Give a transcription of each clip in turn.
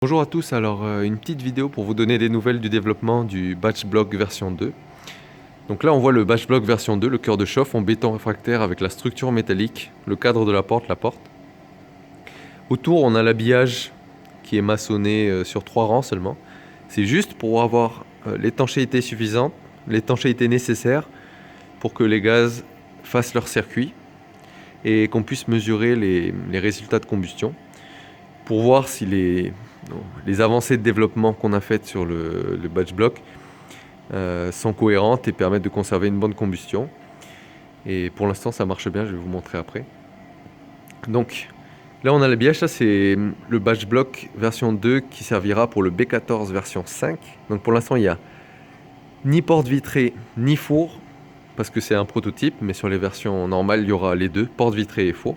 Bonjour à tous, alors une petite vidéo pour vous donner des nouvelles du développement du batch block version 2. Donc là on voit le batch block version 2, le cœur de chauffe en béton réfractaire avec la structure métallique, le cadre de la porte. Autour on a l'habillage qui est maçonné sur 3 rangs seulement. C'est juste pour avoir l'étanchéité suffisante, l'étanchéité nécessaire pour que les gaz fassent leur circuit et qu'on puisse mesurer les résultats de combustion pour voir si les avancées de développement qu'on a faites sur le batch block sont cohérentes et permettent de conserver une bonne combustion. Et pour l'instant ça marche bien, je vais vous montrer après. Donc là on a l'habillage, ça c'est le batch block version 2 qui servira pour le B14 version 5. Donc pour l'instant il n'y a ni porte vitrée ni four, parce que c'est un prototype, mais sur les versions normales il y aura les deux, porte vitrée et four.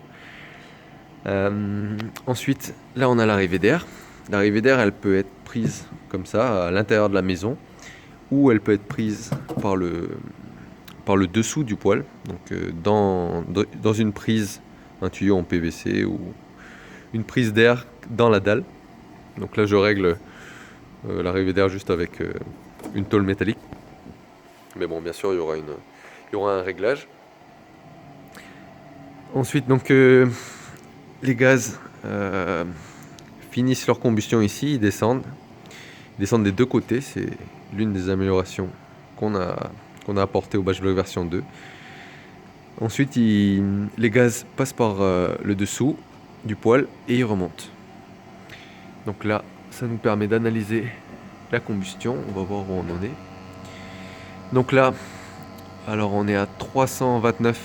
Ensuite, là on a l'arrivée d'air. L'arrivée d'air, elle peut être prise comme ça, à l'intérieur de la maison, ou elle peut être prise par le dessous du poêle, donc dans une prise, un tuyau en PVC ou une prise d'air dans la dalle. Donc là je règle l'arrivée d'air juste avec une tôle métallique. Mais bon, bien sûr, il y aura un réglage. Ensuite, donc les gaz finissent leur combustion ici, ils descendent des deux côtés. C'est l'une des améliorations qu'on a apportées au batch block version 2. Ensuite, les gaz passent par le dessous du poêle et ils remontent. Donc là, ça nous permet d'analyser la combustion. On va voir où on en est. Donc là, alors on est à 329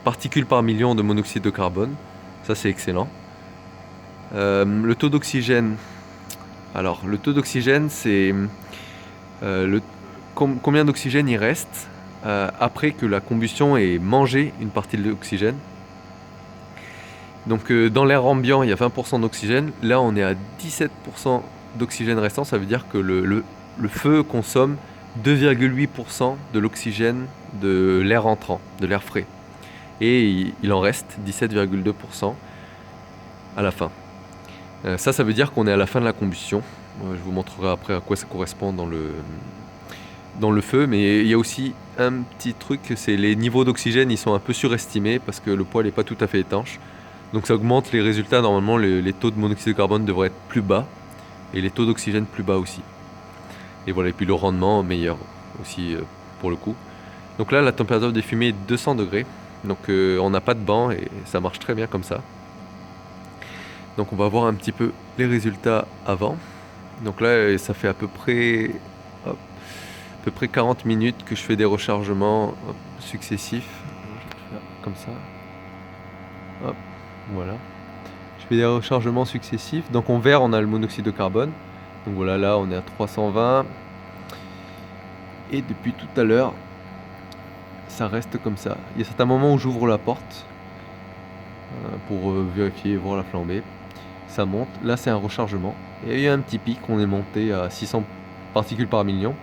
particules par million de monoxyde de carbone. Ça, c'est excellent. Le taux d'oxygène. Alors, le taux d'oxygène, c'est combien d'oxygène il reste après que la combustion ait mangé une partie de l'oxygène. Donc, dans l'air ambiant, il y a 20% d'oxygène. Là, on est à 17% d'oxygène restant. Ça veut dire que le feu consomme 2,8% de l'oxygène de l'air entrant, de l'air frais. Et il en reste 17,2% à la fin. Ça veut dire qu'on est à la fin de la combustion. Je vous montrerai après à quoi ça correspond dans le feu. Mais il y a aussi un petit truc, c'est les niveaux d'oxygène, ils sont un peu surestimés parce que le poêle n'est pas tout à fait étanche. Donc ça augmente les résultats. Normalement, les taux de monoxyde de carbone devraient être plus bas et les taux d'oxygène plus bas aussi. Et voilà, et puis le rendement meilleur aussi pour le coup. Donc là, la température des fumées est 200 degrés. Donc on n'a pas de banc et ça marche très bien comme ça. Donc on va voir un petit peu les résultats avant. Donc là, ça fait à peu près 40 minutes que je fais des rechargements successifs. Je vais faire comme ça. Hop, voilà. Je fais des rechargements successifs. Donc en vert, on a le monoxyde de carbone. Donc voilà, là on est à 320. Et depuis tout à l'heure, ça reste comme ça. Il y a certains moments où j'ouvre la porte pour vérifier et voir la flambée. Ça monte. Là, c'est un rechargement. Et il y a un petit pic, on est monté à 600 particules par million.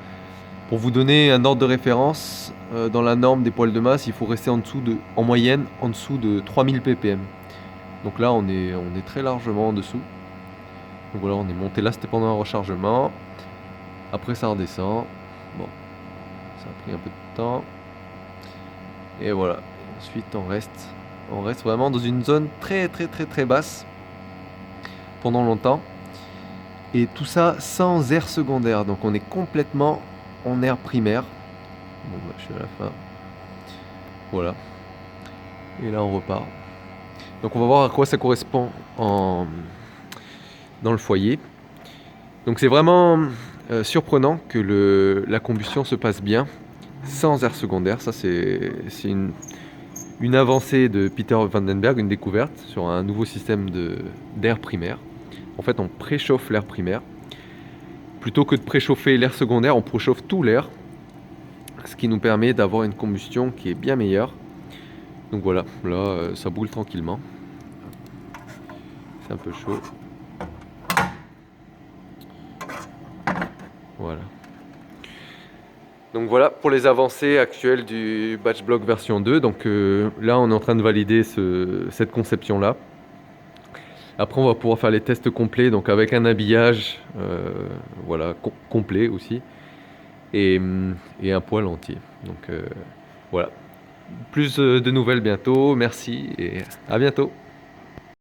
Pour vous donner un ordre de référence, dans la norme des poêles de masse, il faut rester en moyenne en dessous de 3000 ppm. Donc là, on est très largement en dessous. Donc voilà, on est monté là, c'était pendant un rechargement. Après, ça redescend. Bon, ça a pris un peu de temps. Et voilà. Et ensuite, on reste vraiment dans une zone très basse pendant longtemps. Et tout ça sans air secondaire. Donc on est complètement en air primaire. Bon, bah, je suis à la fin. Voilà. Et là, on repart. Donc on va voir à quoi ça correspond dans le foyer. Donc c'est vraiment surprenant que la combustion se passe bien sans air secondaire. Ça, c'est une avancée de Peter Van den Bergh, une découverte sur un nouveau système d'air primaire. En fait, on préchauffe l'air primaire. Plutôt que de préchauffer l'air secondaire, on préchauffe tout l'air, ce qui nous permet d'avoir une combustion qui est bien meilleure. Donc voilà, là, ça brûle tranquillement. C'est un peu chaud. Voilà. Donc voilà pour les avancées actuelles du batch block version 2. Donc là, on est en train de valider cette conception-là. Après, on va pouvoir faire les tests complets, donc avec un habillage voilà, complet aussi, et, et un poil entier. Donc voilà. Plus de nouvelles bientôt, merci et à bientôt.